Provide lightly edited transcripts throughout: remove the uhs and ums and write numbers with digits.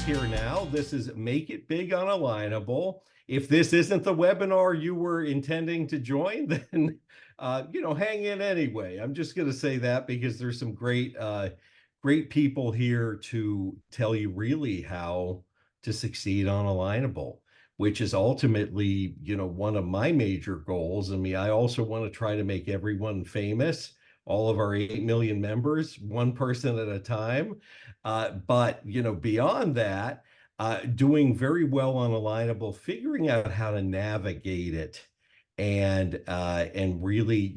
here now. This is Make It Big on Alignable. If this isn't the webinar you were intending to join, then hang in anyway. I'm just going to say that because there's some great people here to tell you really how to succeed on Alignable, which is ultimately, one of my major goals. I mean, I also want to try to make everyone famous, all of our 8 million members, one person at a time. But beyond that, doing very well on Alignable, figuring out how to navigate it, and really,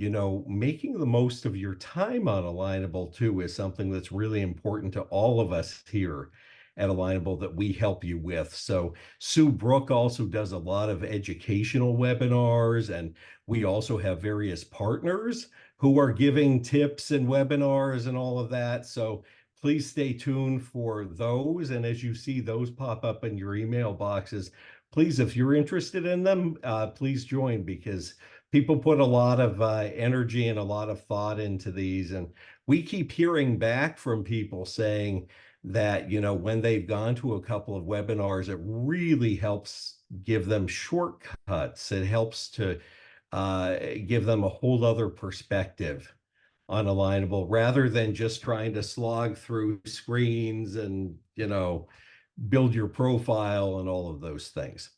making the most of your time on Alignable too is something that's really important to all of us here at Alignable that we help you with. So Sue Brook also does a lot of educational webinars, and we also have various partners who are giving tips and webinars and all of that. So please stay tuned for those. And as you see those pop up in your email boxes, please, if you're interested in them, please join, because people put a lot of energy and a lot of thought into these. And we keep hearing back from people saying that, when they've gone to a couple of webinars, it really helps give them shortcuts. It helps to give them a whole other perspective on Alignable, rather than just trying to slog through screens and, build your profile and all of those things.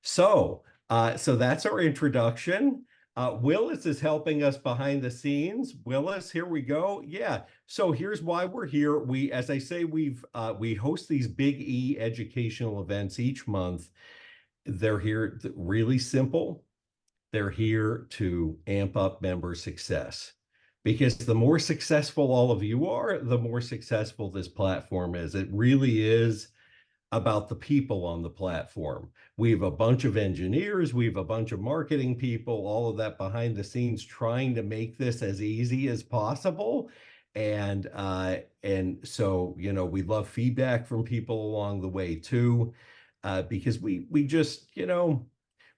So that's our introduction. Willis is helping us behind the scenes. Willis, here we go. Yeah. So here's why we're here. As I say, we host these big E educational events each month. They're here really simple. They're here to amp up member success, because the more successful all of you are, the more successful this platform is. It really is about the people on the platform. We have a bunch of engineers, we have a bunch of marketing people, all of that behind the scenes, trying to make this as easy as possible. And so, we love feedback from people along the way too, because we just,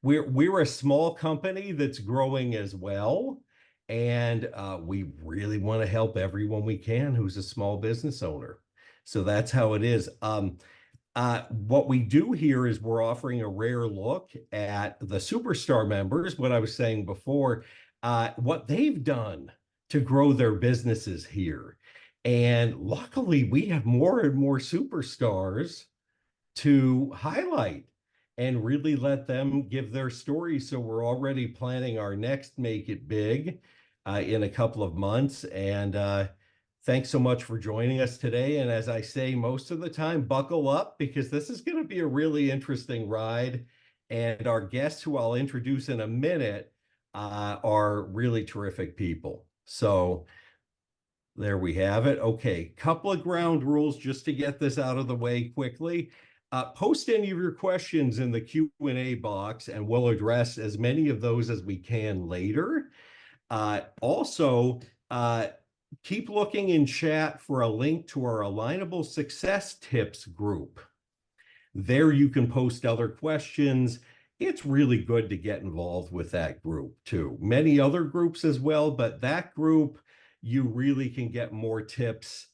we're a small company that's growing as well. And we really want to help everyone we can who's a small business owner. So that's how it is. What we do here is we're offering a rare look at the superstar members, what I was saying before, what they've done to grow their businesses here. And luckily, we have more and more superstars to highlight and really let them give their story. So we're already planning our next Make It Big in a couple of months. And thanks so much for joining us today. And as I say most of the time, buckle up, because this is going to be a really interesting ride. And our guests, who I'll introduce in a minute, are really terrific people. So there we have it. Okay, couple of ground rules just to get this out of the way quickly. Post any of your questions in the Q&A box, and we'll address as many of those as we can later. Also, keep looking in chat for a link to our Alignable Success Tips group. There you can post other questions. It's really good to get involved with that group too. Many other groups as well, but that group, you really can get more tips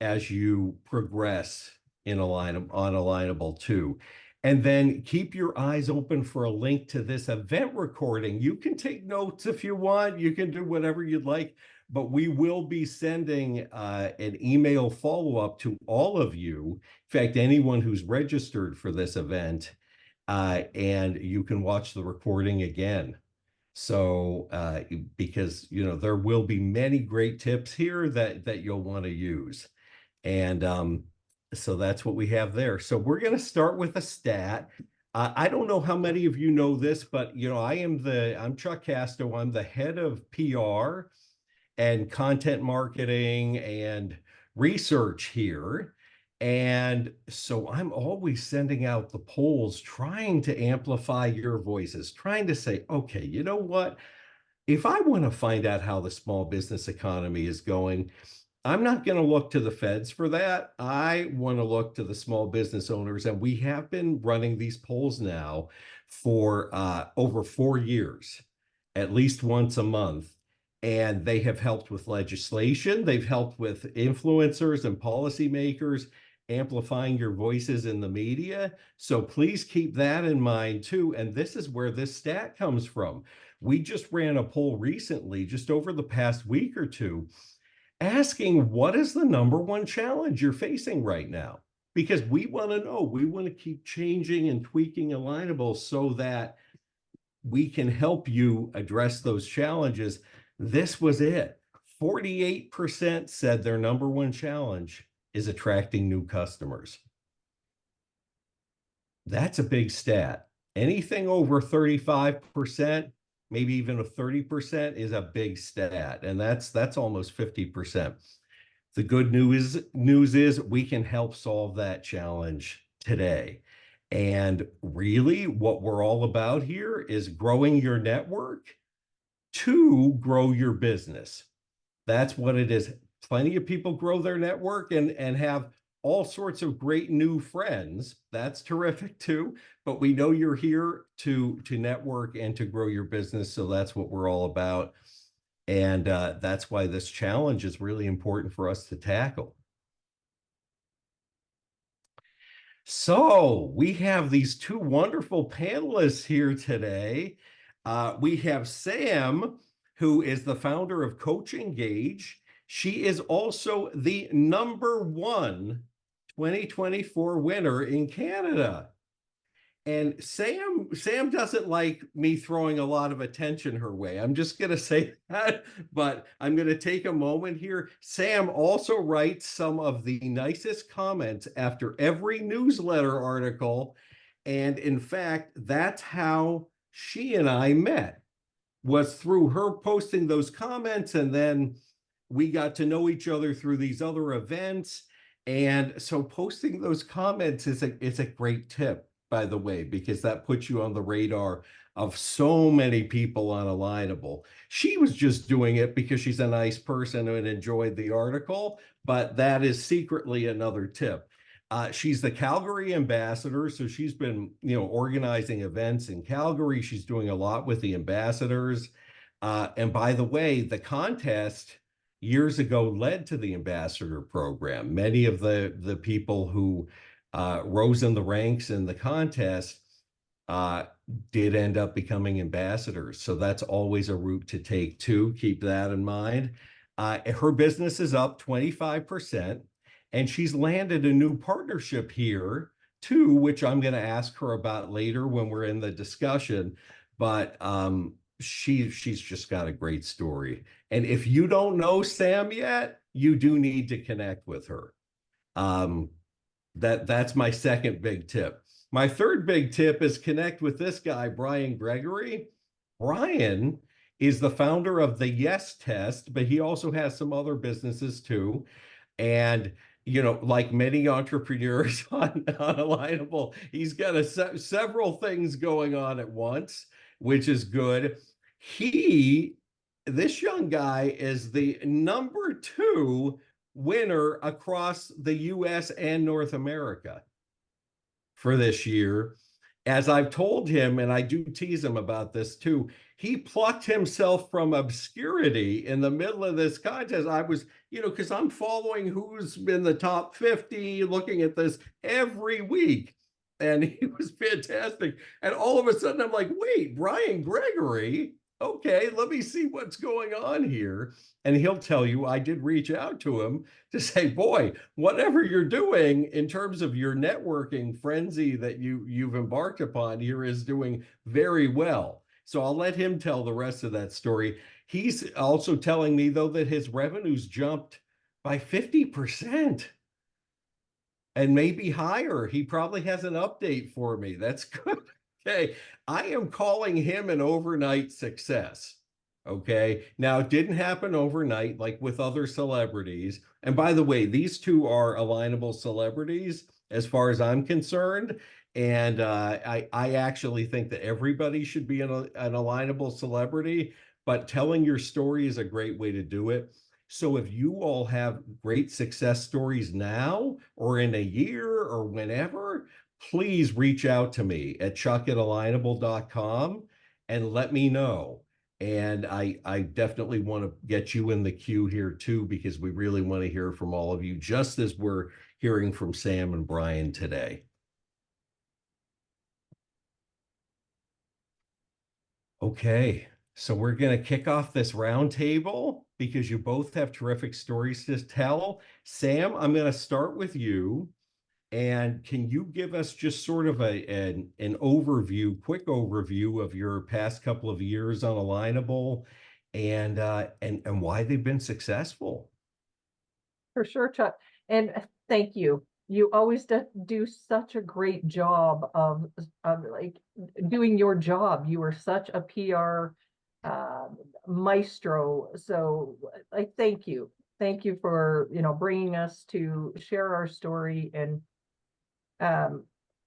as you progress on Alignable too. And then keep your eyes open for a link to this event recording. You can take notes if you want. You can do whatever you'd like, but we will be sending an email follow-up to all of you. In fact, anyone who's registered for this event, and you can watch the recording again. So because there will be many great tips here that you'll want to use. And so that's what we have there. So we're going to start with a stat. I don't know how many of you know this, but I'm Chuck Casto. I'm the head of PR and content marketing and research here. And so I'm always sending out the polls, trying to amplify your voices, trying to say, okay, you know what? If I want to find out how the small business economy is going, I'm not going to look to the feds for that. I want to look to the small business owners. And we have been running these polls now for over 4 years, at least once a month. And they have helped with legislation. They've helped with influencers and policymakers. amplifying your voices in the media. So please keep that in mind too. And this is where this stat comes from. We just ran a poll recently, just over the past week or two, asking what is the number one challenge you're facing right now? Because we want to know, we want to keep changing and tweaking Alignable so that we can help you address those challenges. This was it. 48% said their number one challenge is attracting new customers. That's a big stat. Anything over 35%, maybe even a 30% is a big stat. And that's almost 50%. The good news is we can help solve that challenge today. And really what we're all about here is growing your network to grow your business. That's what it is. Plenty of people grow their network and have all sorts of great new friends. That's terrific too. But we know you're here to network and to grow your business. So that's what we're all about. And that's why this challenge is really important for us to tackle. So we have these two wonderful panelists here today. We have Sam, who is the founder of Coach Engage. She is also the #1 2024 winner in Canada. And Sam doesn't like me throwing a lot of attention her way. I'm just going to say that, but I'm going to take a moment here. Sam also writes some of the nicest comments after every newsletter article. And in fact, that's how she and I met, was through her posting those comments. And then we got to know each other through these other events. And so posting those comments is a great tip, by the way, because that puts you on the radar of so many people on Alignable. She was just doing it because she's a nice person and enjoyed the article, but that is secretly another tip. She's the Calgary ambassador, so she's been, organizing events in Calgary. She's doing a lot with the ambassadors. And by the way, the contest years ago led to the ambassador program. Many of the people who rose in the ranks in the contest did end up becoming ambassadors. So that's always a route to take too. Keep that in mind. Her business is up 25%, and she's landed a new partnership here too, which I'm going to ask her about later when we're in the discussion. But she's just got a great story. And if you don't know Sam yet, you do need to connect with her. That's my second big tip. My third big tip is connect with this guy, Brian Gregory. Brian is the founder of the Yes Test, but he also has some other businesses too. And, like many entrepreneurs on Alignable, he's got several things going on at once, which is good. This young guy is the #2 winner across the US and North America for this year. As I've told him, and I do tease him about this too, he plucked himself from obscurity in the middle of this contest. I was, because I'm following who's in the top 50, looking at this every week. And he was fantastic. And all of a sudden I'm like, wait, Brian Gregory? Okay, let me see what's going on here. And he'll tell you, I did reach out to him to say, boy, whatever you're doing in terms of your networking frenzy that you've embarked upon here is doing very well. So I'll let him tell the rest of that story. He's also telling me, though, that his revenues jumped by 50% and maybe higher. He probably has an update for me. That's good. Okay, I am calling him an overnight success. Okay, now it didn't happen overnight like with other celebrities. And by the way, these two are Alignable celebrities as far as I'm concerned. And I actually think that everybody should be an Alignable celebrity, but telling your story is a great way to do it. So if you all have great success stories now or in a year or whenever, please reach out to me at chuck@alignable.com and let me know. And I definitely want to get you in the queue here too, because we really want to hear from all of you, just as we're hearing from Sam and Brian today. Okay, so we're going to kick off this roundtable because you both have terrific stories to tell. Sam, I'm going to start with you. And can you give us just sort of an overview, quick overview of your past couple of years on Alignable and why they've been successful? For sure, Chuck. And thank you. You always do such a great job of like doing your job. You are such a PR maestro. So I thank you. Thank you for, bringing us to share our story. And um,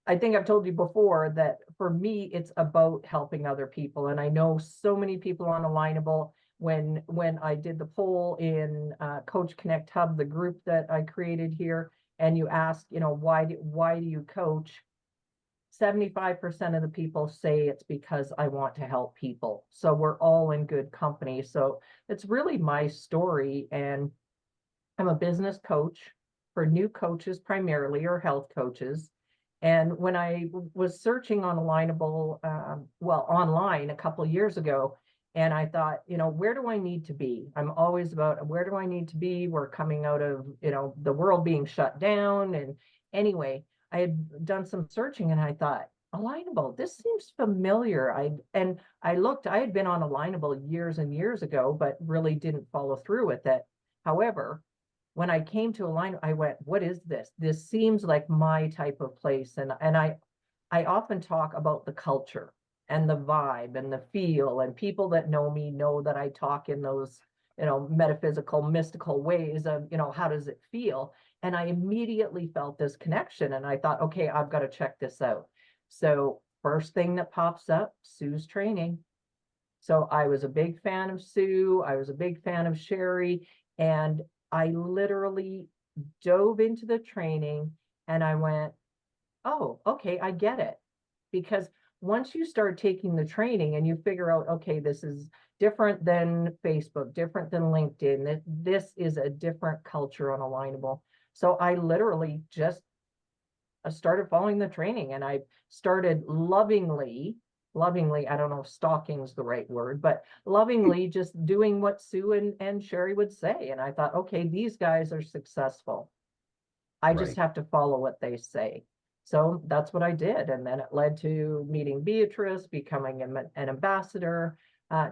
I think I've told you before that for me, it's about helping other people. And I know so many people on Alignable. When I did the poll in Coach Connect Hub, the group that I created here, and you ask, why do you coach? 75% of the people say it's because I want to help people. So we're all in good company. So it's really my story. And I'm a business coach for new coaches primarily, or health coaches. And when I was searching on Alignable, online a couple of years ago, and I thought, where do I need to be? I'm always about where do I need to be? We're coming out of, the world being shut down. And anyway, I had done some searching and I thought, Alignable, this seems familiar. I looked, I had been on Alignable years and years ago, but really didn't follow through with it. However, when I came to Align, I went, what is this? This seems like my type of place. And I often talk about the culture and the vibe and the feel, and people that know me know that I talk in those, metaphysical, mystical ways of, how does it feel? And I immediately felt this connection and I thought, okay, I've got to check this out. So first thing that pops up, Sue's training. So I was a big fan of Sue. I was a big fan of Sherry. And I literally dove into the training and I went, oh, okay, I get it. Because once you start taking the training and you figure out, okay, this is different than Facebook, different than LinkedIn, this is a different culture on Alignable. So I literally just started following the training and I started lovingly, I don't know if stalking is the right word, but lovingly just doing what Sue and Sherry would say. And I thought, okay, these guys are successful. I just Right. have to follow what they say. So that's what I did. And then it led to meeting Beatrice, becoming an ambassador,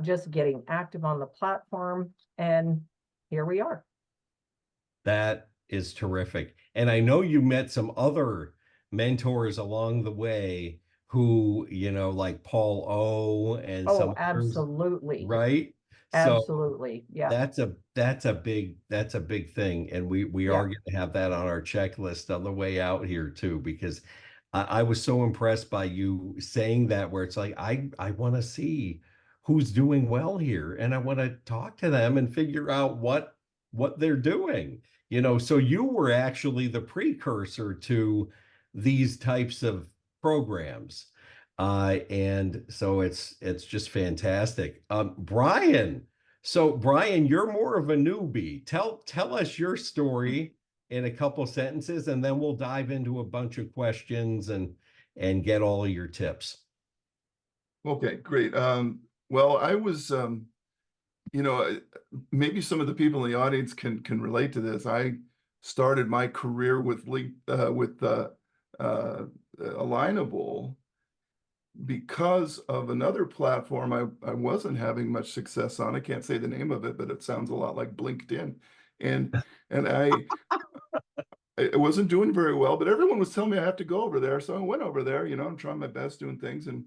just getting active on the platform. And here we are. That is terrific. And I know you met some other mentors along the way who, like Paul O and Oh, some others, absolutely. right? So Absolutely. Yeah. that's a big thing, and we are Yeah. going to have that on our checklist on the way out here too, because I was so impressed by you saying that, where it's like I want to see who's doing well here, and I want to talk to them and figure out what they're doing. So you were actually the precursor to these types of programs. And so it's just fantastic. Brian, so Brian, you're more of a newbie. Tell us your story in a couple sentences, and then we'll dive into a bunch of questions and get all of your tips. Okay, great. Well, I was, you know, maybe some of the people in the audience can relate to this. I started my career with Alignable because of another platform I wasn't having much success on. I can't say the name of it, but it sounds a lot like LinkedIn. And I wasn't doing very well, but everyone was telling me I have to go over there. So I went over there, I'm trying my best doing things. And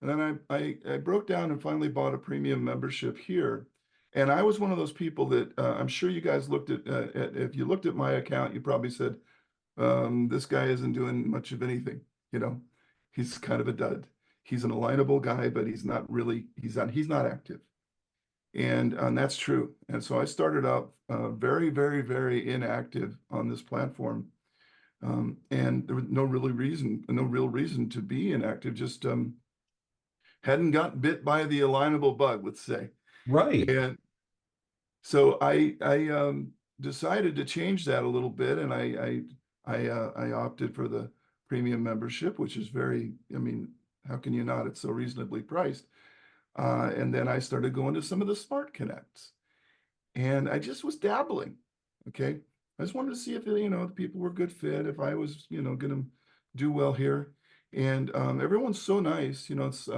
then I broke down and finally bought a premium membership here. And I was one of those people that I'm sure you guys looked if you looked at my account, you probably said, this guy isn't doing much of anything. He's kind of a dud. He's an alignable guy, but he's not really, he's not active. And that's true. And so I started out very, very, very inactive on this platform. And there was no real reason to be inactive, just hadn't got bit by the alignable bug, let's say. Right. And so I decided to change that a little bit, and I opted for the premium membership, which is very, I mean, how can you not? It's so reasonably priced. And then I started going to some of the Smart Connects, and I just was dabbling. Okay, I just wanted to see if the people were good fit, if I was going to do well here. And everyone's so nice. It's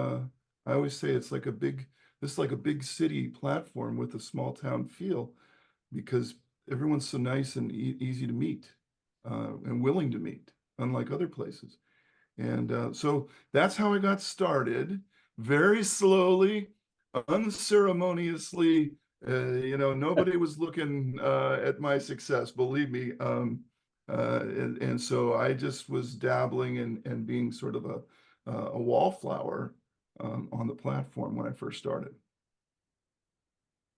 I always say it's like this is like a big city platform with a small town feel, because everyone's so nice and easy to meet and willing to meet, unlike other places. And so that's how I got started, very slowly, unceremoniously. Nobody was looking at my success, believe me. And so I just was dabbling and being sort of a wallflower on the platform when I first started.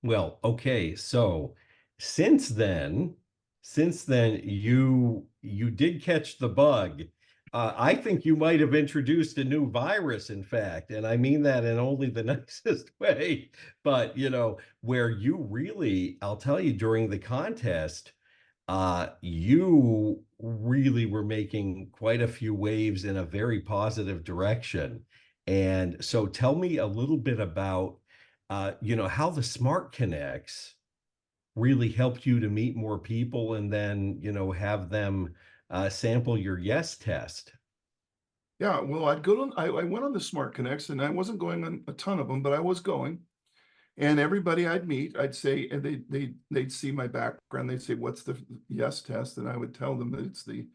Well, okay. So since then you did catch the bug. I think you might have introduced a new virus, in fact, and I mean that in only the nicest way. But where you really, I'll tell you, during the contest, you really were making quite a few waves in a very positive direction. And so tell me a little bit about how the Smart Connects really helped you to meet more people and then, have them sample your yes test. Yeah, well, I went on the Smart Connects, and I wasn't going on a ton of them, but I was going. And everybody I'd meet, I'd say, and they'd see my background. They'd say, "What's the yes test?" And I would tell them that it's the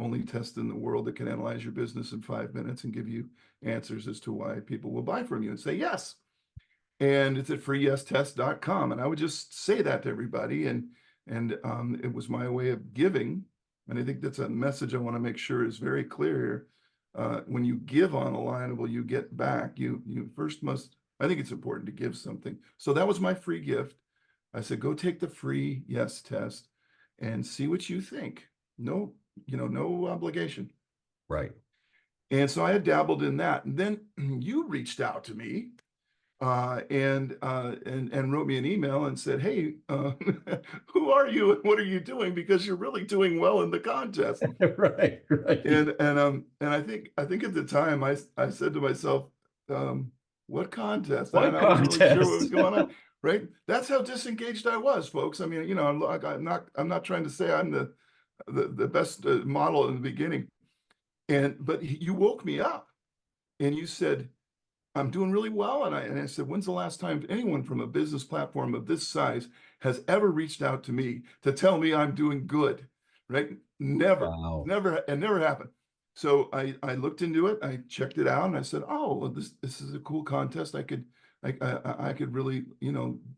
only test in the world that can analyze your business in 5 minutes and give you answers as to why people will buy from you, and say yes. And it's at freeyestest.com. And I would just say that to everybody, and it was my way of giving. And I think that's a message I want to make sure is very clear here. When you give on Alignable, you get back. You first must. I think it's important to give something. So that was my free gift. I said, go take the free yes test and see what you think. No, no obligation. Right. And so I had dabbled in that. And then you reached out to me and wrote me an email and said, "Hey, who are you and what are you doing? Because you're really doing well in the contest." Right, right. And I think at the time I said to myself, what contest? What I wasn't really sure what was contest? going on. Right? That's how disengaged I was, folks. I mean, I'm not trying to say I'm the best model in the beginning. But you woke me up and you said, "I'm doing really well." And I said, "When's the last time anyone from a business platform of this size has ever reached out to me to tell me I'm doing good?" Right? Never, Wow. never happened. So I looked into it, I checked it out, and I said, "Oh, well, this is a cool contest. I could really,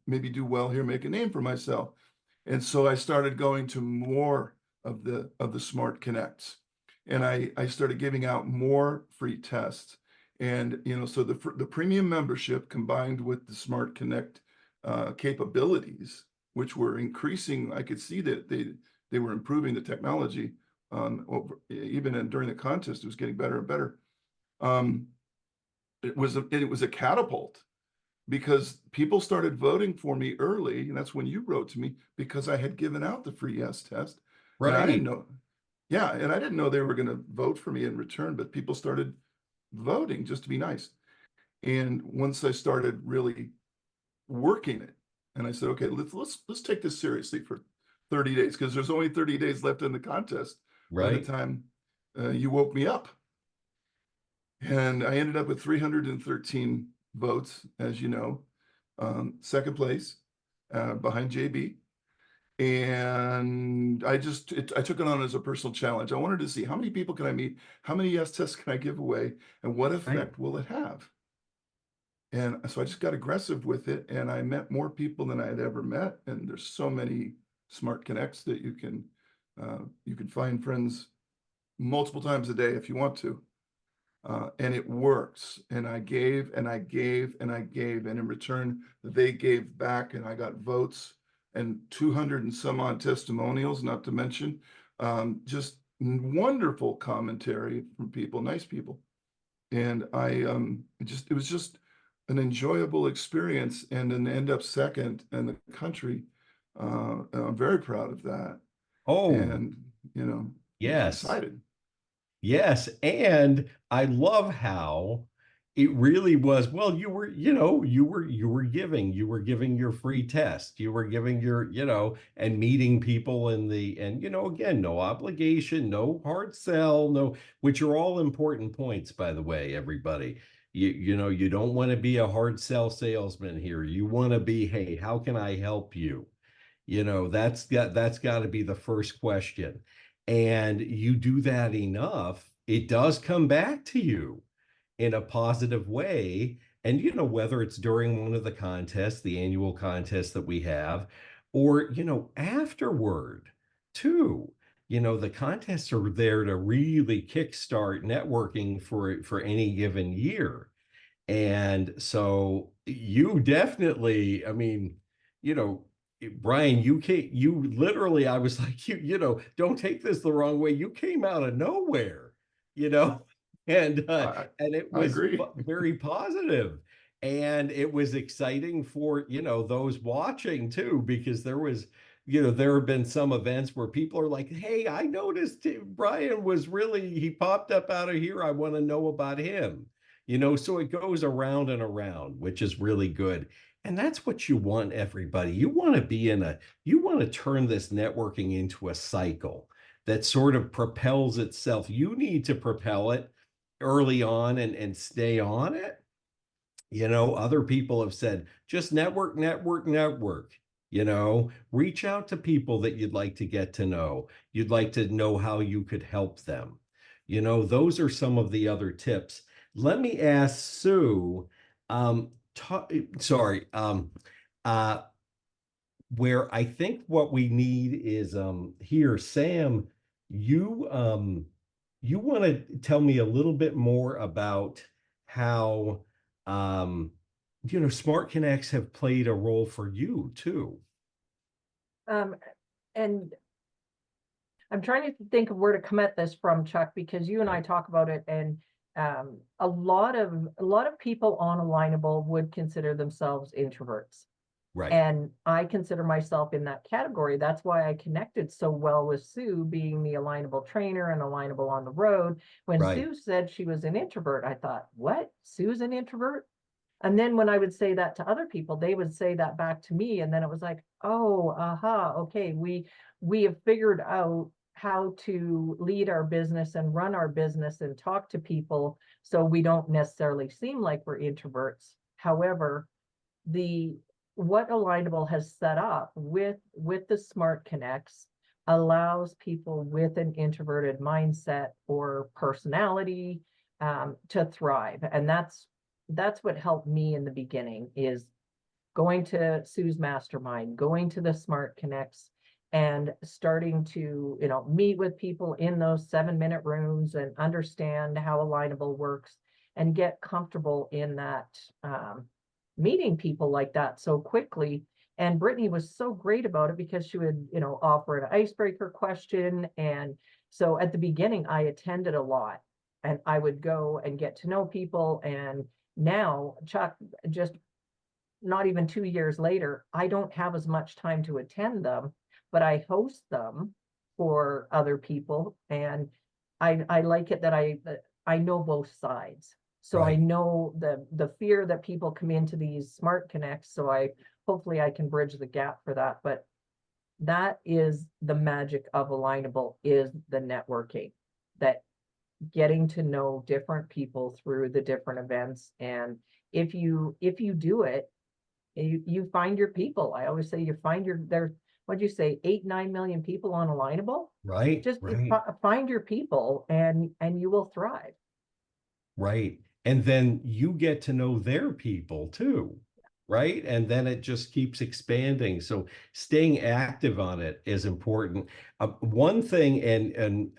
maybe do well here, make a name for myself." And so I started going to more of the Smart Connects, and I started giving out more free tests. And so the premium membership combined with the Smart Connect capabilities, which were increasing, I could see that they were improving the technology even during the contest. It was getting better and better. It was a catapult, because people started voting for me early, and that's when you wrote to me, because I had given out the free yes test, and I didn't Right. know. Yeah, and I didn't know they were going to vote for me in return, but people started voting just to be nice. And once I started really working it, and I said, "Okay, let's take this seriously for 30 days, because there's only 30 days left in the contest by the Right. time you woke me up." And I ended up with 313 votes, as you know, second place behind JB. And I took it on as a personal challenge. I wanted to see, how many people can I meet? How many yes tests can I give away? And what Right. effect will it have? And so I just got aggressive with it, and I met more people than I had ever met. And there's so many Smart Connects that you can find friends multiple times a day if you want to. And it works. And I gave and I gave and I gave, and in return, they gave back, and I got votes and 200 and some odd testimonials, not to mention just wonderful commentary from people, nice people. And it was just an enjoyable experience and then end up second in the country. And I'm very proud of that. Oh, And, you know, yes. excited. Yes, and I love how it really was, well, you were, you were giving your free test. You were giving your, and meeting people in the, and again, no obligation, no hard sell, no, which are all important points, by the way, everybody. You don't want to be a hard sell salesman here. You want to be, hey, how can I help you? That's got to be the first question. And you do that enough, it does come back to you in a positive way. And whether it's during one of the contests, the annual contests that we have, or afterward too. The contests are there to really kickstart networking for any given year. And so you definitely, I mean, you know, Brian, you literally, I was like, don't take this the wrong way. You came out of nowhere, you know, and I, and it I was agree. very positive. And it was exciting for, those watching too, because there have been some events where people are like, hey, I noticed Brian was really, he popped up out of here. I want to know about him. So it goes around and around, which is really good. And that's what you want, everybody. You want to turn this networking into a cycle that sort of propels itself. You need to propel it early on and stay on it. Other people have said, just network, network, network. Reach out to people that you'd like to get to know. You'd like to know how you could help them. Those are some of the other tips. Let me ask Sue, sorry, uh, where I think what we need is here, Sam, you you want to tell me a little bit more about how Smart Connects have played a role for you too. Um, and I'm trying to think of where to come at this from, Chuck, because you and I talk about it, and a lot of people on Alignable would consider themselves introverts. Right, And I consider myself in that category. That's why I connected so well with Sue, being the Alignable trainer and Alignable on the road. When right, Sue said she was an introvert, I thought, what? Sue's an introvert? And then when I would say that to other people, they would say that back to me. And then it was like, oh, aha, okay, we have figured out how to lead our business and run our business and talk to people so we don't necessarily seem like we're introverts. However, the what Alignable has set up with the Smart Connects allows people with an introverted mindset or personality to thrive. And that's what helped me in the beginning, is going to Sue's mastermind, going to the Smart Connects, and starting to meet with people in those 7-minute rooms and understand how Alignable works and get comfortable in that, meeting people like that so quickly. And Brittany was so great about it, because she would offer an icebreaker question. And so at the beginning I attended a lot, and I would go and get to know people. And now, Chuck, just not even 2 years later, I don't have as much time to attend them, but I host them for other people. And I like it that I know both sides. So I right. know the fear that people come into these Smart Connects. So hopefully I can bridge the gap for that. But that is the magic of Alignable, is the networking, that getting to know different people through the different events. And if you do it, you find your people. I always say, you find there, what'd you say, 8-9 million people on Alignable? Right, Just right, find your people, and you will thrive. right. And then you get to know their people too, right? And then it just keeps expanding. So staying active on it is important. One thing, and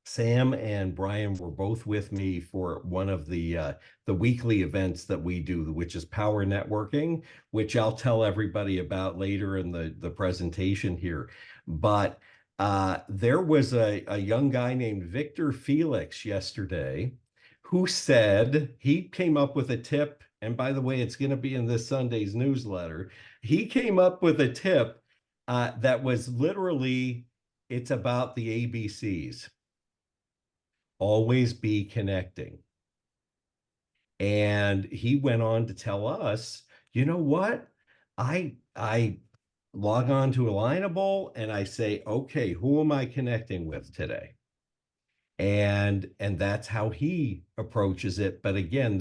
Sam and Brian were both with me for one of the weekly events that we do, which is Power Networking, which I'll tell everybody about later in the presentation here. But there was a young guy named Victor Felix yesterday who said he came up with a tip. And by the way, it's going to be in this Sunday's newsletter. He came up with a tip that was literally, it's about the ABCs. Always be connecting. And he went on to tell us, you know what? I log on to Alignable and I say, okay, who am I connecting with today? And that's how he approaches it. But again,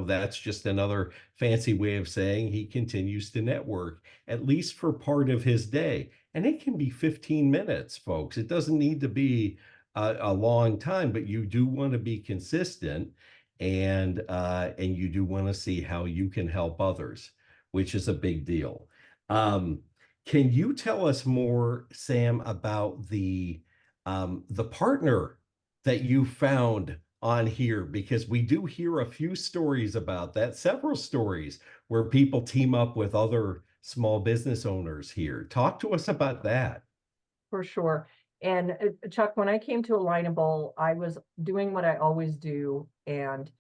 that's just another fancy way of saying he continues to network, at least for part of his day. And it can be 15 minutes, folks. It doesn't need to be a long time, but you do want to be consistent, and you do want to see how you can help others, which is a big deal. Can you tell us more, Sam, about the partner that you found on here? Because we do hear a few stories about that, several stories where people team up with other small business owners here. Talk to us about that. For sure. And Chuck, when I came to Alignable, I was doing what I always do, and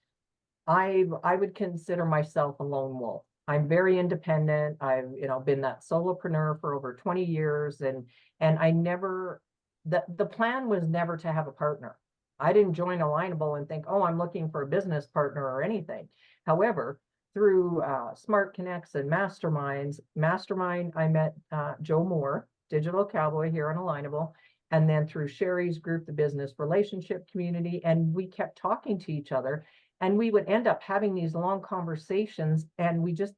I would consider myself a lone wolf. I'm very independent. I've, been that solopreneur for over 20 years, and I never, the plan was never to have a partner. I didn't join Alignable and think, oh, I'm looking for a business partner or anything. However, through Smart Connects and Mastermind, I met Joe Moore, digital cowboy here on Alignable. And then through Sherry's group, the business relationship community, and we kept talking to each other, and we would end up having these long conversations, and we just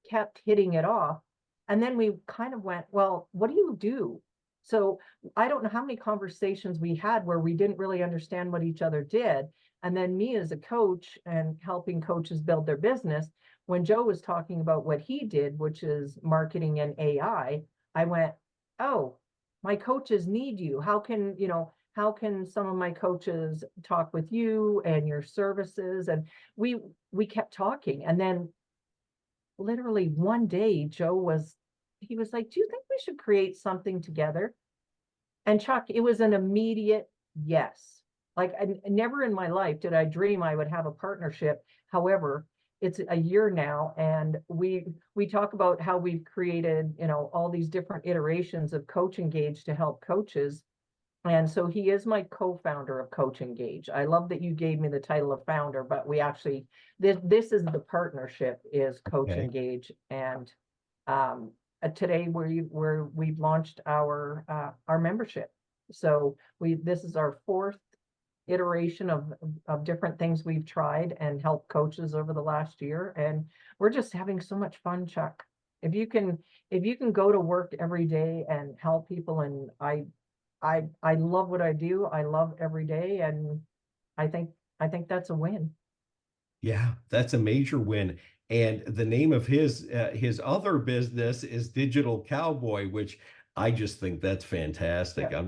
kept hitting it off. And then we kind of went, well, what do you do? So I don't know how many conversations we had where we didn't really understand what each other did. And then me as a coach and helping coaches build their business, when Joe was talking about what he did, which is marketing and AI, I went, oh, my coaches need you. How can some of my coaches talk with you and your services? And we kept talking. And then literally one day, he was like, do you think we should create something together? And Chuck, it was an immediate yes. Like, never in my life did I dream I would have a partnership. However, it's a year now, and we talk about how we've created, all these different iterations of Coach Engage to help coaches. And so he is my co-founder of Coach Engage. I love that you gave me the title of founder, but we actually, this is the partnership, is Coach Okay. Engage. And today we've launched our membership. So this is our fourth iteration of different things we've tried and helped coaches over the last year, and we're just having so much fun, Chuck. If you can go to work every day and help people, and I love what I do. I love every day, and I think that's a win. Yeah, that's a major win. And the name of his other business is Digital Cowboy, which I just think that's fantastic. Yeah.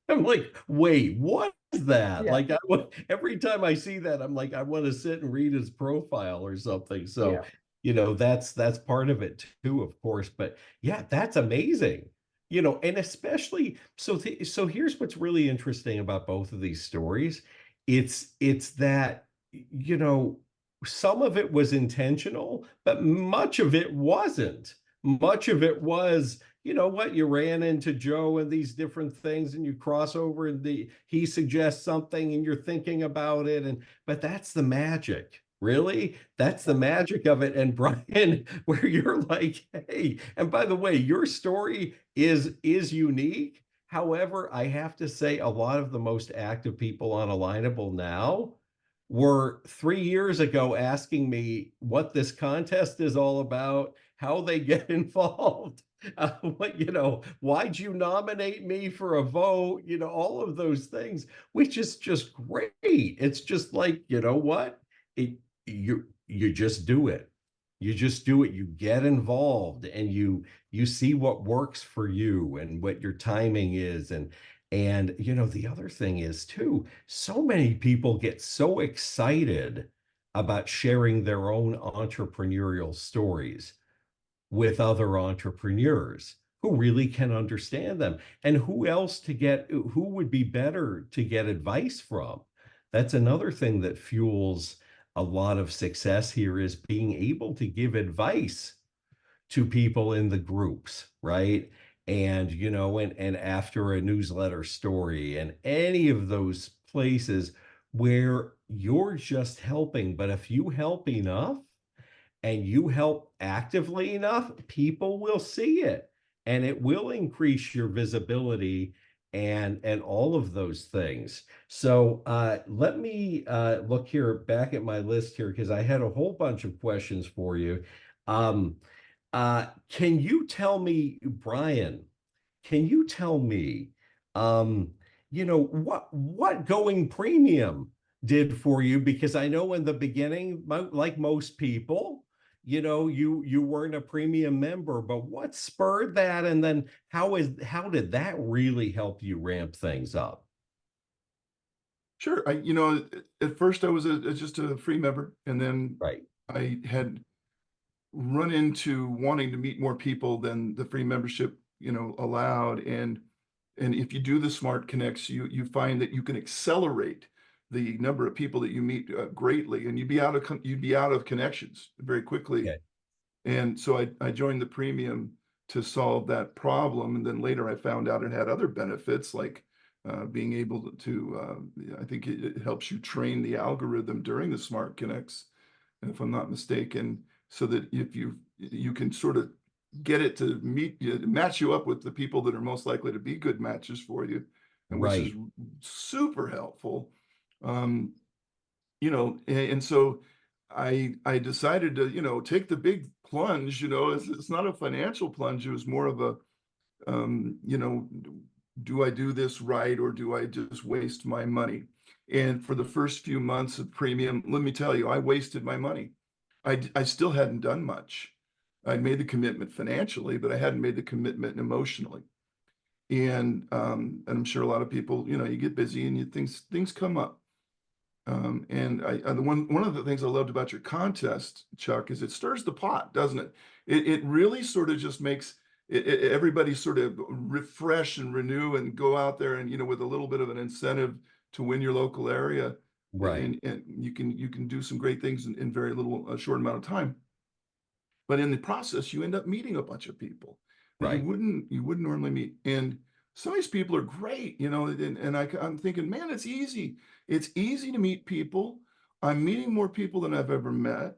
I'm like, wait, what is that? Yeah. Like, every time I see that, I'm like, I want to sit and read his profile or something. So, Yeah. that's part of it too, of course. But yeah, that's amazing. And especially so here's what's really interesting about both of these stories. It's that, some of it was intentional, but much of it wasn't. Much of it was, you ran into Joe and these different things, and you cross over, and he suggests something and you're thinking about it. But that's the magic. Really, that's the magic of it. And Brian, where you're like, hey, and by the way, your story is unique. However, I have to say, a lot of the most active people on Alignable now were 3 years ago asking me what this contest is all about, how they get involved, why'd you nominate me for a vote, all of those things, which is just great. It's just like, you know what? You just do it. You just do it. You get involved, and you see what works for you and what your timing is. And the other thing is too, so many people get so excited about sharing their own entrepreneurial stories with other entrepreneurs who really can understand them. And who would be better to get advice from That's another thing that fuels a lot of success here is being able to give advice to people in the groups, right? And and after a newsletter story and any of those places where you're just helping, but if you help enough and you help actively enough, people will see it and it will increase your visibility and all of those things. So let me look here back at my list here because I had a whole bunch of questions for you. Um, can you tell me, Brian, can you tell me, um, what going premium did for you? Because I know in the beginning, like most people, you weren't a premium member, but what spurred that? And then how did that really help you ramp things up? Sure. At first I was just a free member, and then Right. I had run into wanting to meet more people than the free membership, allowed. And if you do the smart connects, you find that you can accelerate the number of people that you meet greatly, and you'd be out of connections very quickly. Okay. And so I joined the premium to solve that problem. And then later I found out it had other benefits like being able I think it helps you train the algorithm during the smart connects, if I'm not mistaken, so that if you can sort of get it to match you up with the people that are most likely to be good matches for you, and which is Right. super helpful. Um, and so I decided to, take the big plunge. It's not a financial plunge. It was more of a, um, you know, do I do this right, or do I just waste my money? And for the first few months of premium, let me tell you, I wasted my money. I still hadn't done much. I'd made the commitment financially, but I hadn't made the commitment emotionally. And I'm sure a lot of people, you get busy and things come up. And the one of the things I loved about your contest, Chuck, is it stirs the pot, doesn't it? It really sort of just makes everybody sort of refresh and renew and go out there, and with a little bit of an incentive to win your local area, Right. and you can do some great things in very little a short amount of time. But in the process, you end up meeting a bunch of people that you Right. wouldn't normally meet. And some of these people are great, and I'm thinking, man, it's easy. It's easy to meet people. I'm meeting more people than I've ever met.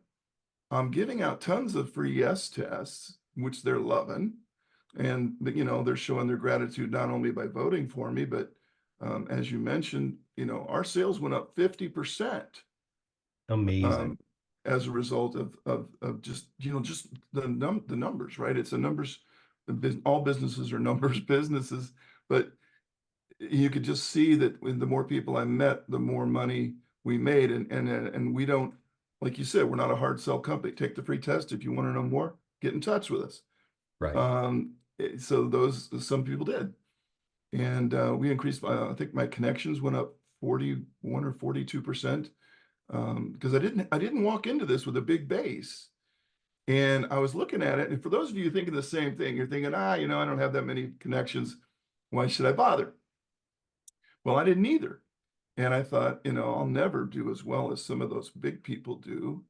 I'm giving out tons of free yes tests, which they're loving. And they're showing their gratitude not only by voting for me, but as you mentioned, our sales went up 50%. Amazing. um, as a result of just the numbers, right? It's a numbers. All businesses are numbers businesses, but you could just see that when the more people I met, the more money we made, and we don't, like you said, we're not a hard sell company. Take the free test if you want to know more. Get in touch with us. Right. So some people did, and we increased. I think my connections went up 41 or 42%. Because I didn't walk into this with a big base. And I was looking at it, and for those of you thinking the same thing, you're thinking, I don't have that many connections. Why should I bother? Well, I didn't either. And I thought, I'll never do as well as some of those big people do,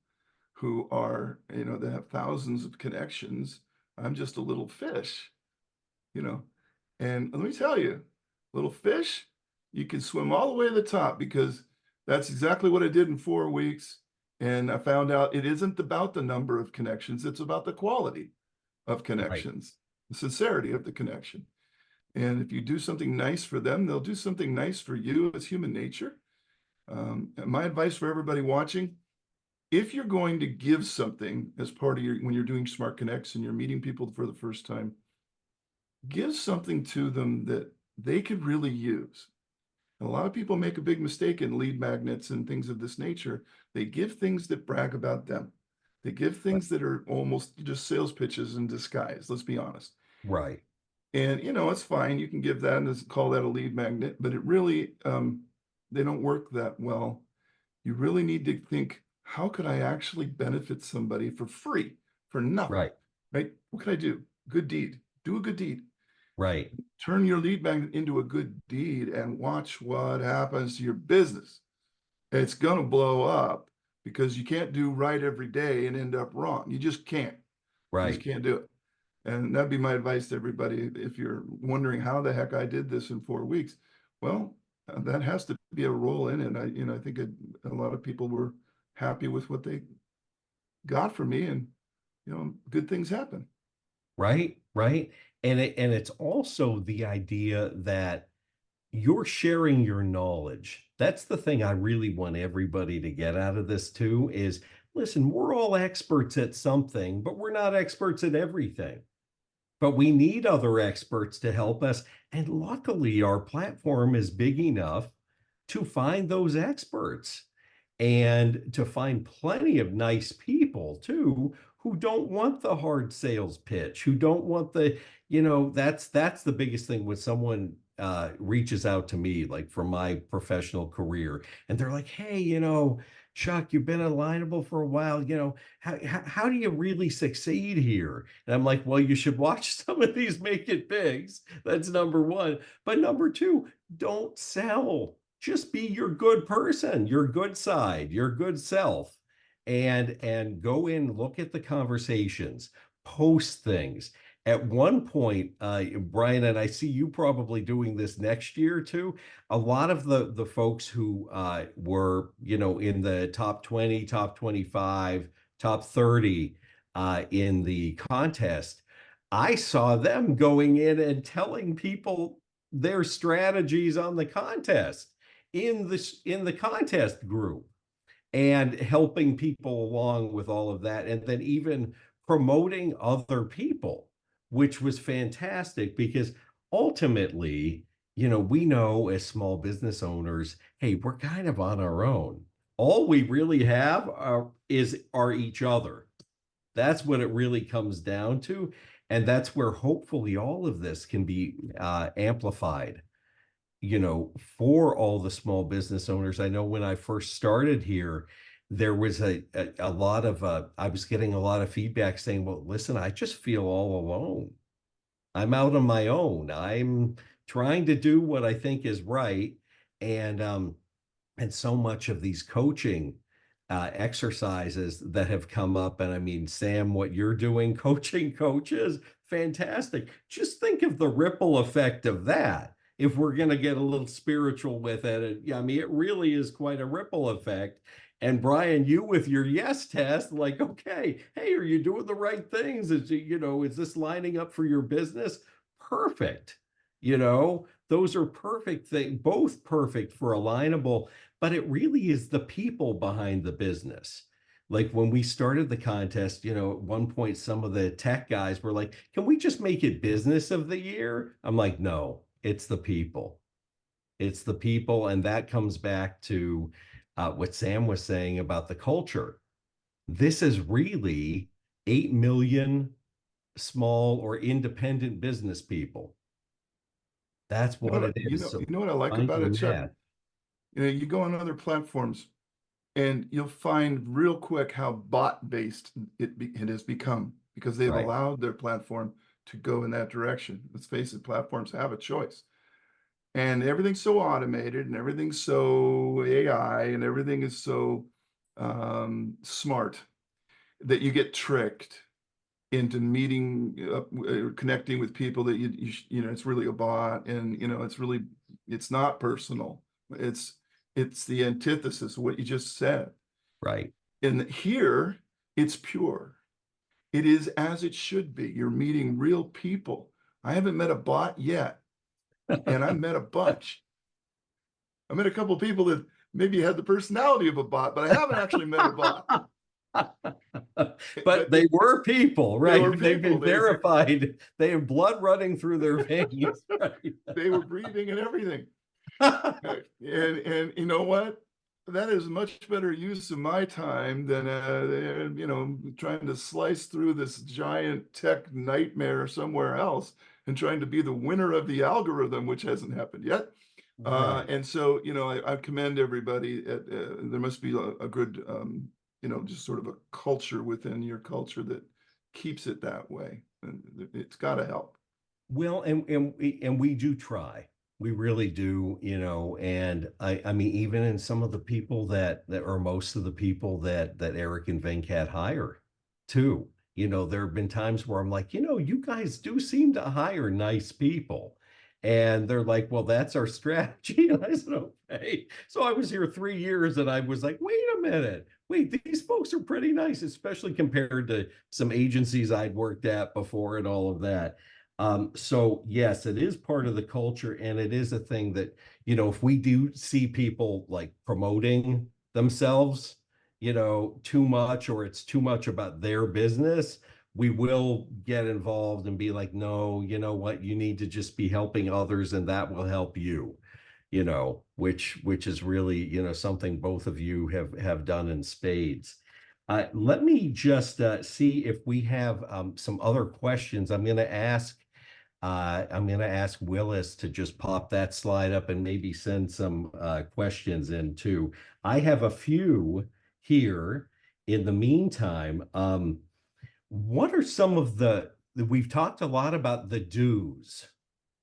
who are, that have thousands of connections. I'm just a little fish, you know. And let me tell you, little fish, you can swim all the way to the top, because that's exactly what I did in 4 weeks. And I found out it isn't about the number of connections, it's about the quality of Right. connections, the sincerity of the connection. And if you do something nice for them, they'll do something nice for you. It's human nature. My advice for everybody watching: if you're going to give something as part of when you're doing Smart Connects and you're meeting people for the first time, give something to them that they could really use. And a lot of people make a big mistake in lead magnets and things of this nature. They give things that brag about them. They give Right. things that are almost just sales pitches in disguise. Let's be honest. Right. And it's fine. You can give that and call that a lead magnet, but it really, they don't work that well. You really need to think, how could I actually benefit somebody for free, for nothing, Right. right? What can I do? Good deed. Do a good deed. Right. Turn your lead magnet into a good deed and watch what happens to your business. it's going to blow up because you can't do right every day and end up wrong. You just can't. You just Right. can't do it. And that'd be my advice to everybody. If you're wondering how the heck I did this in 4 weeks, well, that has to be a role in it. I think a lot of people were happy with what they got from me, and good things happen. Right. Right. And it's also the idea that you're sharing your knowledge. That's the thing I really want everybody to get out of this too is listen, we're all experts at something, but we're not experts at everything. But we need other experts to help us. And luckily, our platform is big enough to find those experts and to find plenty of nice people too who don't want the hard sales pitch, who don't want the, that's the biggest thing when someone reaches out to me, like for my professional career, and they're like, hey, Chuck, you've been at Alignable for a while, how do you really succeed here? And I'm like, well, you should watch some of these Make It Bigs. That's number one. But number two, don't sell. Just be your good person, your good side, your good self, and go in, look at the conversations, post things. At one point, Brian, and I see you probably doing this next year too. A lot of the folks who were, in the top 20, top 25, top 30 in the contest, I saw them going in and telling people their strategies on the contest in the contest group and helping people along with all of that, and then even promoting other people, which was fantastic because ultimately, we know as small business owners, hey, we're kind of on our own. All we really have are each other. That's what it really comes down to. And that's where hopefully all of this can be amplified, for all the small business owners. I know when I first started here, there was a lot of, I was getting a lot of feedback saying, well, listen, I just feel all alone. I'm out on my own. I'm trying to do what I think is right. And so much of these coaching exercises that have come up, and I mean, Sam, what you're doing, coaching coaches, fantastic. Just think of the ripple effect of that. If we're going to get a little spiritual with it, yeah, I mean, it really is quite a ripple effect. And Brian, you with your yes test, like, okay, hey, are you doing the right things? Is this lining up for your business? Perfect. Those are perfect things, both perfect for Alignable, but it really is the people behind the business. Like when we started the contest, at one point, some of the tech guys were like, can we just make it business of the year? I'm like, no, it's the people. It's the people. And that comes back to what Sam was saying about the culture. This is really 8 million small or independent business people. That's You know what what, it is. So you know what I like find about your it, Chuck? match. You go on other platforms and you'll find real quick how bot-based it has become because they've Right. allowed their platform to go in that direction. Let's face it, platforms have a choice. And everything's so automated and everything's so AI and everything is so smart that you get tricked into meeting connecting with people that it's really a bot, and it's not personal. It's the antithesis of what you just said. Right. And here it's pure. It is as it should be. You're meeting real people. I haven't met a bot yet, and I met a bunch. I met a couple of people that maybe had the personality of a bot, but I haven't actually met a bot. But they were people, They were right? They've people. been verified. They have blood running through their veins, right? They were breathing and everything. And you know what? That is much better use of my time than trying to slice through this giant tech nightmare somewhere else and trying to be the winner of the algorithm, which hasn't happened yet. Right. And so, I commend everybody. There must be a good, just sort of a culture within your culture that keeps it that way. And it's got to help. Well, and we do try. We really do, you know, and I mean, even in some of the people that are most of the people that Eric and Venkat hire too, you know, there have been times where I'm like, you know, you guys do seem to hire nice people. And they're like, well, that's our strategy. And I said, okay. So I was here 3 years and I was like, wait a minute. Wait, these folks are pretty nice, especially compared to some agencies I'd worked at before and all of that. So yes, it is part of the culture, and it is a thing that, you know, if we do see people like promoting themselves, you know, too much, or it's too much about their business, we will get involved and be like, no, you know what, you need to just be helping others, and that will help you, you know, which is really, you know, something both of you have done in spades. Let me just see if we have some other questions. I'm going to ask Willis to just pop that slide up and maybe send some questions in too. I have a few here. In the meantime, what are some of we've talked a lot about the do's,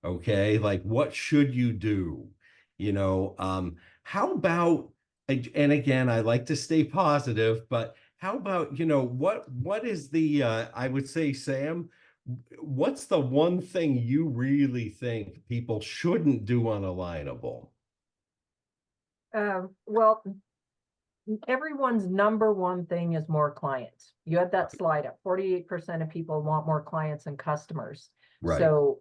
okay? Like what should you do? You know, how about, and again, I like to stay positive, but how about, you know, what is I would say, Sam, what's the one thing you really think people shouldn't do on Alignable? Well, everyone's number one thing is more clients. You had that slide up. 48% of people want more clients and customers. Right, So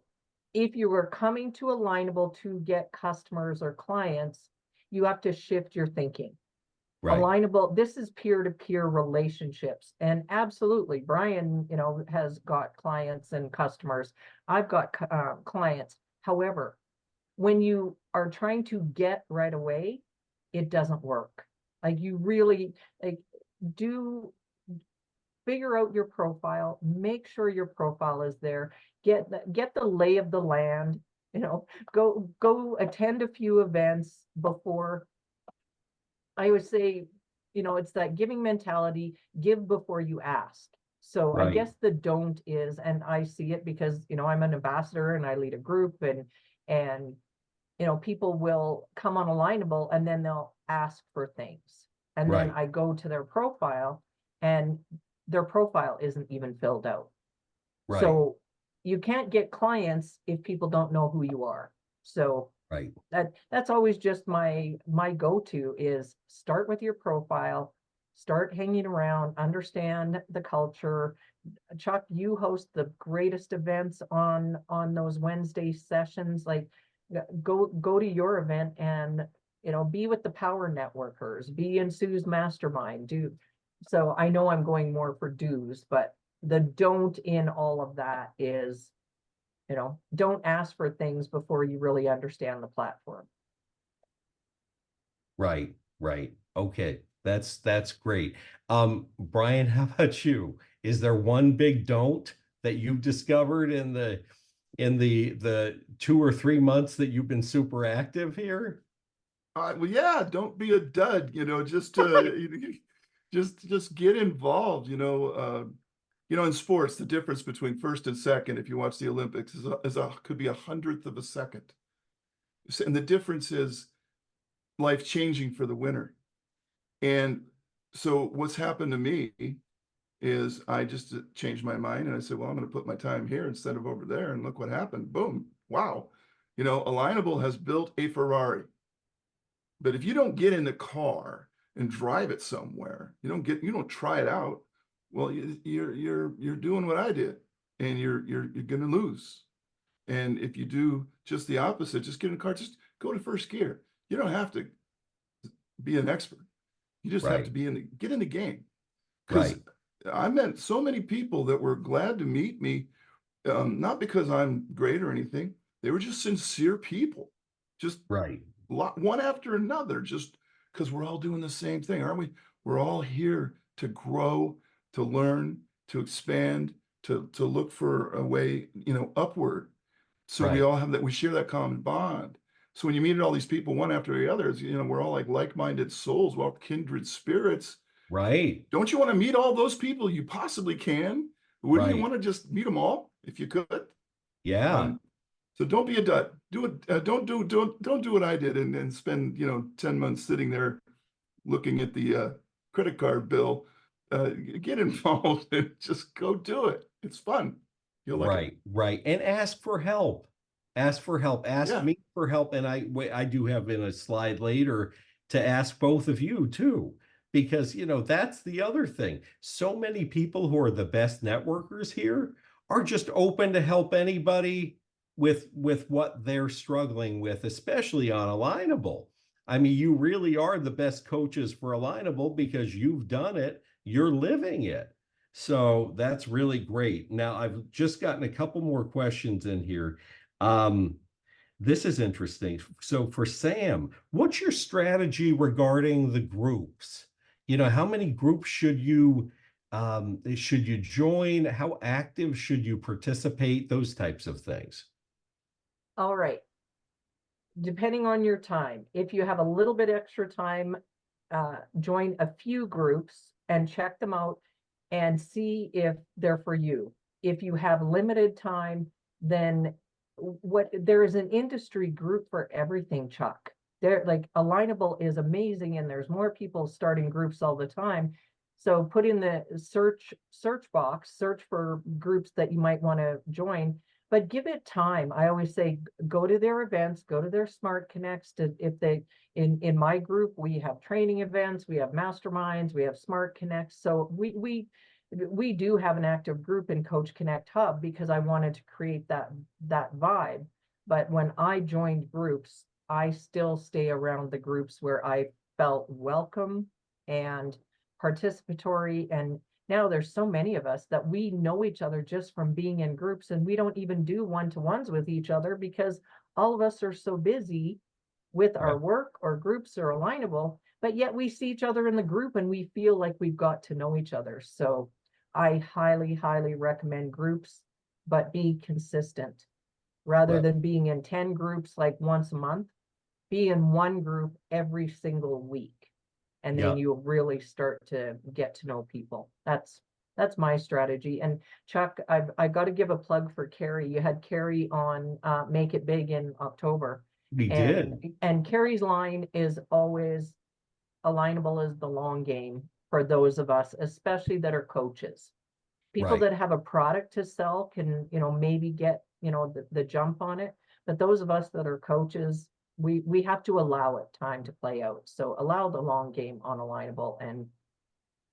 if you were coming to Alignable to get customers or clients, you have to shift your thinking. right, Alignable, this is peer-to-peer relationships. And absolutely, Brian, you know, has got clients and customers. I've got clients. However, when you are trying to get right away, it doesn't work. Like you really like do figure out your profile, make sure your profile is there, get the lay of the land, you know, go attend a few events before. I would say, you know, it's that giving mentality, give before you ask. So I right, guess the don't is, and I see it because, you know, I'm an ambassador and I lead a group, and you know, people will come on Alignable and then they'll ask for things. And then right, I go to their profile and their profile isn't even filled out. right, So you can't get clients if people don't know who you are. So right, that's always just my go-to is start with your profile, start hanging around, understand the culture. Chuck, you host the greatest events on those Wednesday sessions. Like go to your event and, you know, be with the power networkers, be in Sue's mastermind. So I know I'm going more for do's, but the don't in all of that is, you know, don't ask for things before you really understand the platform. right, right. Okay, that's great. Brian, how about you? Is there one big don't that you've discovered in the 2 or 3 months that you've been super active here? Well, yeah, don't be a dud, you know, just just get involved, you know, in sports, the difference between first and second, if you watch the Olympics, could be 100th of a second. And the difference is life-changing for the winner. And so what's happened to me is I just changed my mind and I said, well, I'm going to put my time here instead of over there. And look what happened. Boom. Wow. You know, Alignable has built a Ferrari. But if you don't get in the car and drive it somewhere, you don't try it out. Well, you're doing what I did, and you're going to lose. And if you do just the opposite, just get in the car, just go to first gear. You don't have to be an expert. You just have to Right, get in the game. Because right, I met so many people that were glad to meet me, not because I'm great or anything. They were just sincere people, just right, one after another, just because we're all doing the same thing, aren't we? We're all here to grow, to learn, to expand, to look for a way, you know, upward. So we right, all have that, we share that common bond. So when you meet all these people one after the others, you know, we're all like-minded souls, we're all kindred spirits. right, Don't you want to meet all those people you possibly can? Wouldn't you right. want to just meet them all if you could? Yeah. Um, So don't be a dud. Do it. Don't do what I did and spend 10 months sitting there looking at the credit card bill. Get involved and just go do it. It's fun. You'll like it. Right. And ask for help. Ask for help. Ask Yeah. me for help. And I do have in a slide later to ask both of you too, because that's the other thing. So many people who are the best networkers here are just open to help anybody with what they're struggling with, especially on Alignable. I mean, you really are the best coaches for Alignable because you've done it, you're living it. So that's really great. Now, I've just gotten a couple more questions in here. Um, this is interesting. So for Sam, what's your strategy regarding the groups? How many groups should you join? How active should you participate? Those types of things. All right. Depending on your time, if you have a little bit extra time, join a few groups and check them out and see if they're for you. If you have limited time, then there is an industry group for everything, Chuck. There, like Alignable is amazing, and there's more people starting groups all the time. So put in the search box, search for groups that you might want to join, but give it time. I always say, go to their events, go to their Smart Connects. In my group, we have training events, we have masterminds, we have Smart Connects. So we do have an active group in Coach Connect Hub because I wanted to create that vibe. But when I joined groups, I still stay around the groups where I felt welcome and participatory. And now there's so many of us that we know each other just from being in groups, and we don't even do one-to-ones with each other because all of us are so busy with our work or groups or Alignable, but yet we see each other in the group and we feel like we've got to know each other. So I highly, highly recommend groups, but be consistent. Rather than being in 10 groups like once a month, be in one group every single week. And then you'll really start to get to know people. That's my strategy. And Chuck, I got to give a plug for Carrie. You had Carrie on Make It Big in October. We did. And Carrie's line is always Alignable is the long game for those of us, especially that are coaches. People that have a product to sell can, maybe get, the jump on it. But those of us that are coaches, we have to allow it time to play out. So allow the long game on Alignable,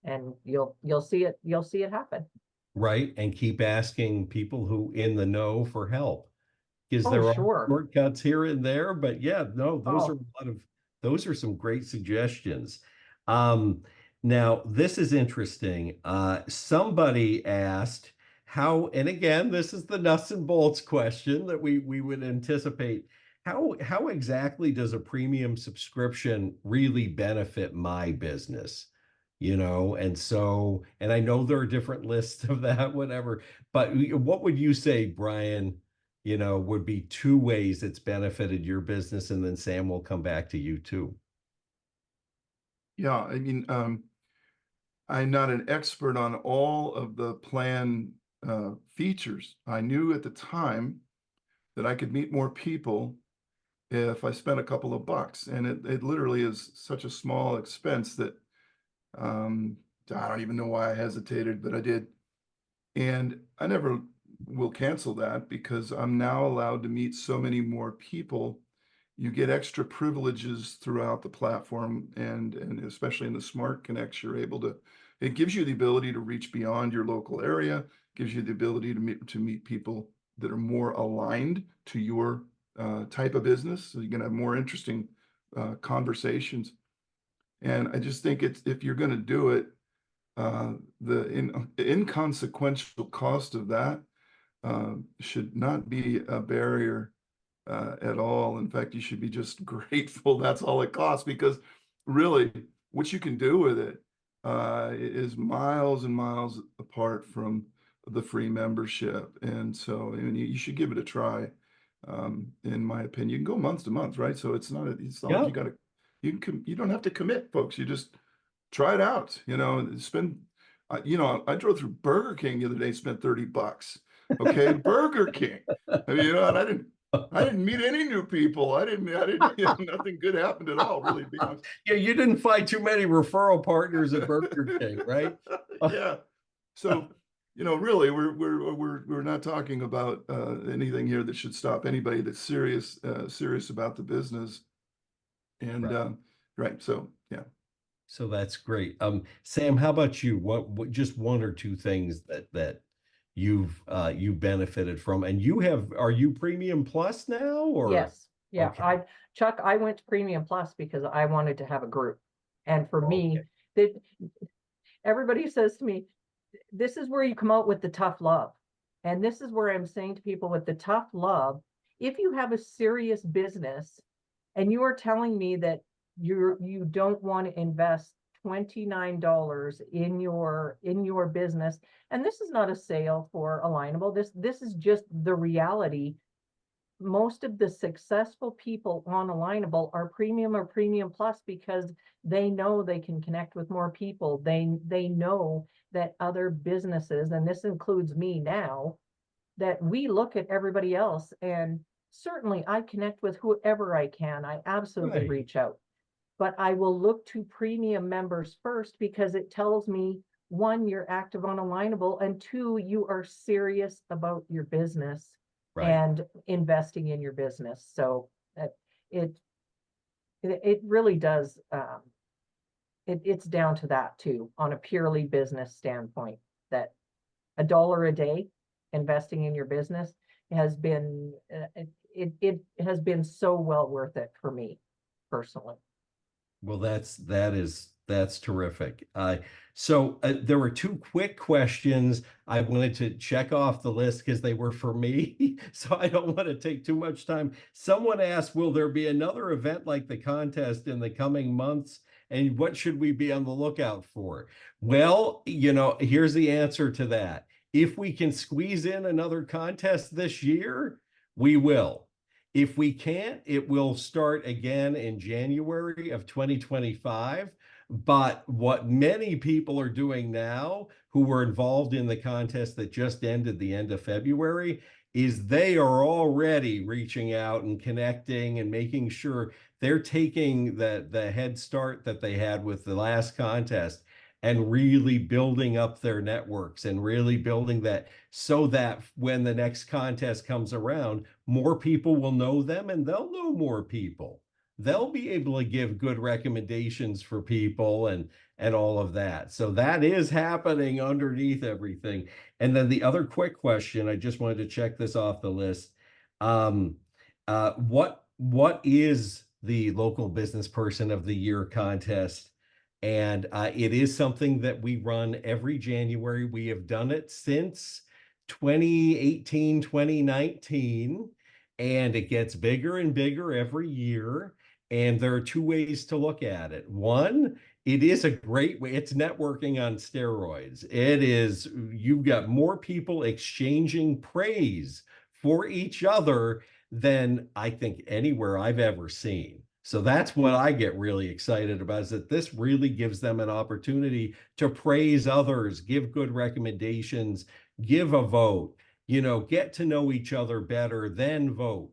and you'll see it happen. Right. And keep asking people who in the know for help. Because there are shortcuts here and there, but those are some great suggestions. Now this is interesting. Somebody asked how, and again, this is the nuts and bolts question that we would anticipate. How exactly does a premium subscription really benefit my business? And I know there are different lists of that, whatever, but what would you say, Brian, would be two ways it's benefited your business? And then Sam will come back to you too. Yeah, I mean, I'm not an expert on all of the plan features. I knew at the time that I could meet more people if I spent a couple of bucks, and it literally is such a small expense that I don't even know why I hesitated, but I did. And I never will cancel that because I'm now allowed to meet so many more people. You get extra privileges throughout the platform, and especially in the Smart Connects, you're able to, it gives you the ability to reach beyond your local area, gives you the ability to meet people that are more aligned to your type of business. So you're going to have more interesting conversations. And I just think if you're going to do it, the inconsequential cost of that should not be a barrier at all. In fact, you should be just grateful that's all it costs, because really what you can do with it is miles and miles apart from the free membership. And so you should give it a try. In my opinion, you can go month to month, right? So it's not like you got to, you don't have to commit, folks. You just try it out, spend, I drove through Burger King the other day, spent $30. Okay. Burger King. I mean, and I didn't I didn't meet any new people. I didn't, nothing good happened at all, really, to be honest. Yeah, you didn't find too many referral partners at Burger King, right? Yeah. So, really, we're not talking about anything here that should stop anybody that's serious about the business. And Right. right. So, yeah. So that's great. Sam, how about you? What just one or two things that you benefited from? And are you Premium Plus now or Yes, yeah, okay. Chuck, I went to Premium Plus because I wanted to have a group. And for me, Okay. that everybody says to me, this is where you come out with the tough love. And this is where I'm saying to people with the tough love, if you have a serious business and you are telling me that you don't want to invest $29 in your business, and this is not a sale for Alignable, this is just the reality. Most of the successful people on Alignable are Premium or Premium Plus because they know they can connect with more people. They know that other businesses, and this includes me now, that we look at everybody else, and certainly I connect with whoever I can. I absolutely Right. reach out, but I will look to Premium members first because it tells me, one, you're active on Alignable, and two, you are serious about your business Right. and investing in your business. So it it really does. It's down to that too, on a purely business standpoint. That $1 a day investing in your business has been it has been so well worth it for me personally. Well, that's terrific. So there were two quick questions I wanted to check off the list because they were for me. So I don't want to take too much time. Someone asked, will there be another event like the contest in the coming months? And what should we be on the lookout for? Well, here's the answer to that. If we can squeeze in another contest this year, we will. If we can't, it will start again in January of 2025. But what many people are doing now who were involved in the contest that just ended the end of February is they are already reaching out and connecting and making sure they're taking the head start that they had with the last contest and really building up their networks and really building that so that when the next contest comes around, more people will know them and they'll know more people. They'll be able to give good recommendations for people and all of that. So that is happening underneath everything. And then the other quick question, I just wanted to check this off the list. Um, what is the local business person of the year contest? And it is something that we run every January. We have done it since 2018, 2019, and it gets bigger and bigger every year. And there are two ways to look at it. One, it is a great way. It's networking on steroids. You've got more people exchanging praise for each other than I think anywhere I've ever seen. So that's what I get really excited about is that this really gives them an opportunity to praise others, give good recommendations, give a vote, get to know each other better, then vote.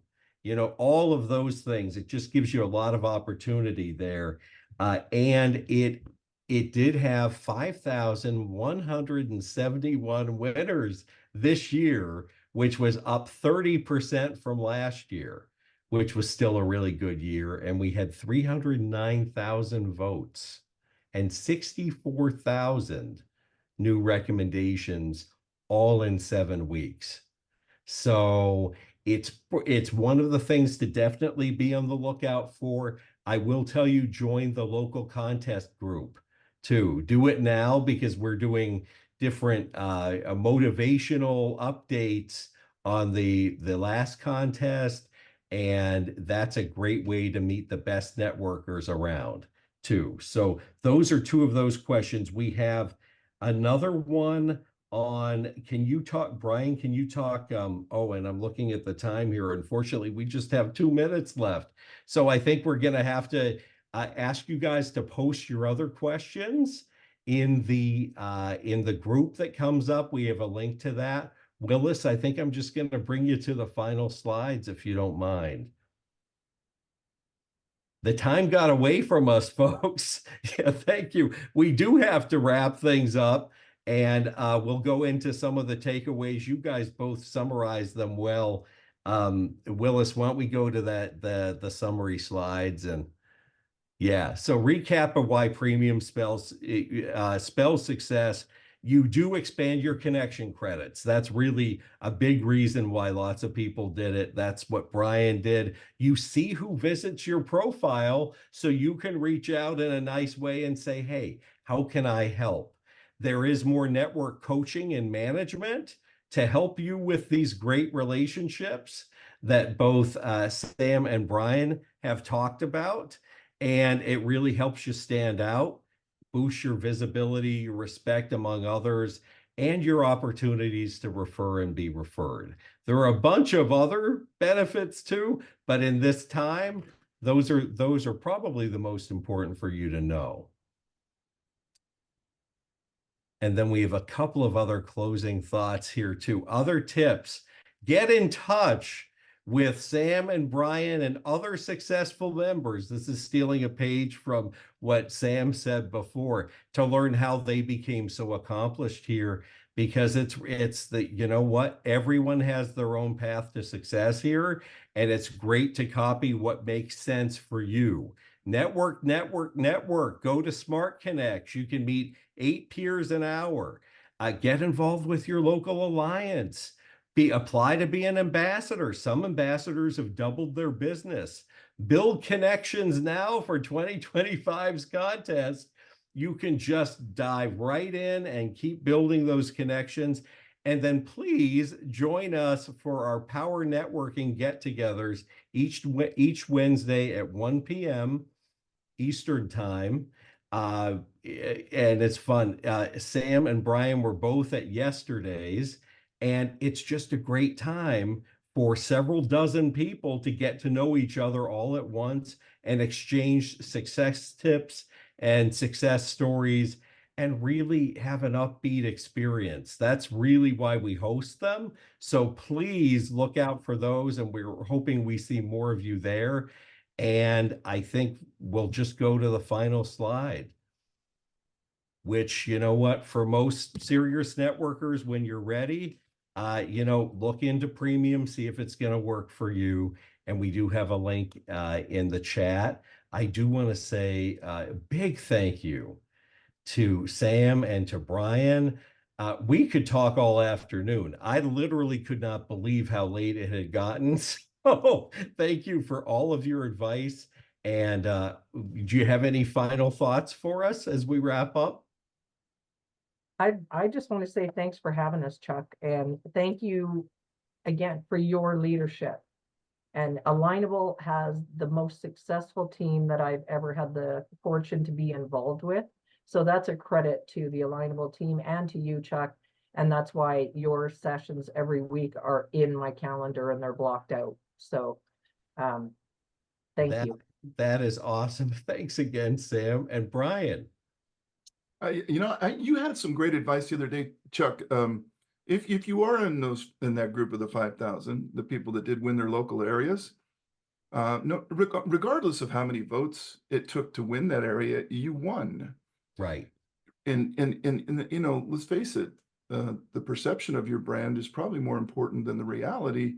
All of those things. It just gives you a lot of opportunity there. And it did have 5,171 winners this year, which was up 30% from last year, which was still a really good year. And we had 309,000 votes and 64,000 new recommendations all in 7 weeks. So it's one of the things to definitely be on the lookout for. I will tell you, join the local contest group too. Do it now because we're doing different motivational updates on the last contest, and that's a great way to meet the best networkers around too. So those are two of those questions. We have another one on, Brian, can you talk, and I'm looking at the time here. Unfortunately, we just have 2 minutes left. So I think we're going to have to ask you guys to post your other questions in the group that comes up. We have a link to that Willis, I think I'm just going to bring you to the final slides if you don't mind. The time got away from us, folks. Yeah, thank you. We do have to wrap things up, and we'll go into some of the takeaways. You guys both summarized them well. Willis, why don't we go to the summary slides? And yeah, so recap of why premium spells success. You do expand your connection credits. That's really a big reason why lots of people did it. That's what Brian did. You see who visits your profile, so you can reach out in a nice way and say, hey, how can I help? There is more network coaching and management to help you with these great relationships that both Sam and Brian have talked about. And it really helps you stand out, boost your visibility, your respect among others, and your opportunities to refer and be referred. There are a bunch of other benefits too, but in this time, those are probably the most important for you to know. And then we have a couple of other closing thoughts here too. Other tips: get in touch with Sam and Brian and other successful members. This is stealing a page from what Sam said before, to learn how they became so accomplished here, because it's the, you know what, everyone has their own path to success here, and it's great to copy what makes sense for you. Network, network, network. Go to Smart Connects. You can meet 8 peers an hour. Get involved with your local alliance. Apply to be an ambassador. Some ambassadors have doubled their business. Build connections now for 2025's contest. You can just dive right in and keep building those connections. And then please join us for our Power Networking get-togethers each Wednesday at 1 p.m. Eastern time. And it's fun. Sam and Brian were both at yesterday's, and it's just a great time for several dozen people to get to know each other all at once and exchange success tips and success stories and really have an upbeat experience. That's really why we host them. So please look out for those, and we're hoping we see more of you there. And I think we'll just go to the final slide, which, you know what, for most serious networkers, when you're ready, look into premium, see if it's going to work for you. And we do have a link in the chat. I do want to say a big thank you to Sam and to Brian. We could talk all afternoon. I literally could not believe how late it had gotten. So thank you for all of your advice. And do you have any final thoughts for us as we wrap up? I just want to say thanks for having us, Chuck, and thank you again for your leadership. And Alignable has the most successful team that I've ever had the fortune to be involved with. So that's a credit to the Alignable team and to you, Chuck. And that's why your sessions every week are in my calendar and they're blocked out. So thank you. That is awesome. Thanks again, Sam and Brian. You had some great advice the other day, Chuck. If you are in that group of the 5,000, the people that did win their local areas, regardless of how many votes it took to win that area, you won. Right. And let's face it, the perception of your brand is probably more important than the reality.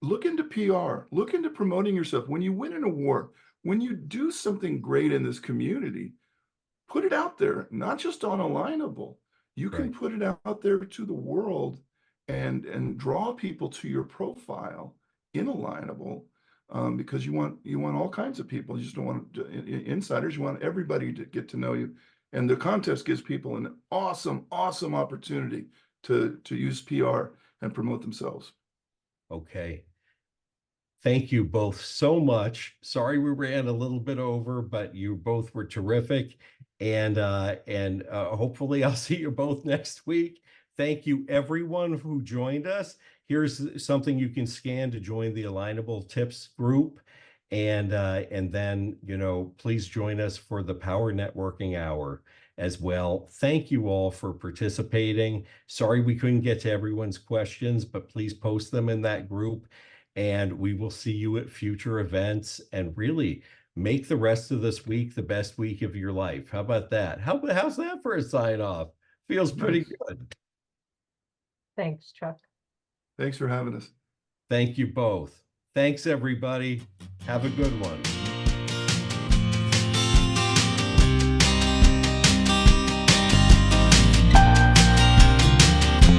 Look into PR, look into promoting yourself. When you win an award, when you do something great in this community, put it out there, not just on Alignable. You can put it out there to the world and draw people to your profile in Alignable, because you want all kinds of people. You just don't want insiders. You want everybody to get to know you. And the contest gives people an awesome opportunity to use PR and promote themselves. Okay. Thank you both so much. Sorry we ran a little bit over, but you both were terrific. And hopefully I'll see you both next week. Thank you everyone who joined us. Here's something you can scan to join the Alignable Tips group. And then, please join us for the Power Networking Hour. as well. Thank you all for participating. Sorry we couldn't get to everyone's questions, but please post them in that group, and we will see you at future events, and really make the rest of this week the best week of your life. How about that? How's that for a sign off? Feels pretty Nice. good. Thanks, Chuck. Thanks for having us. Thank you both. Thanks, everybody. Have a good one.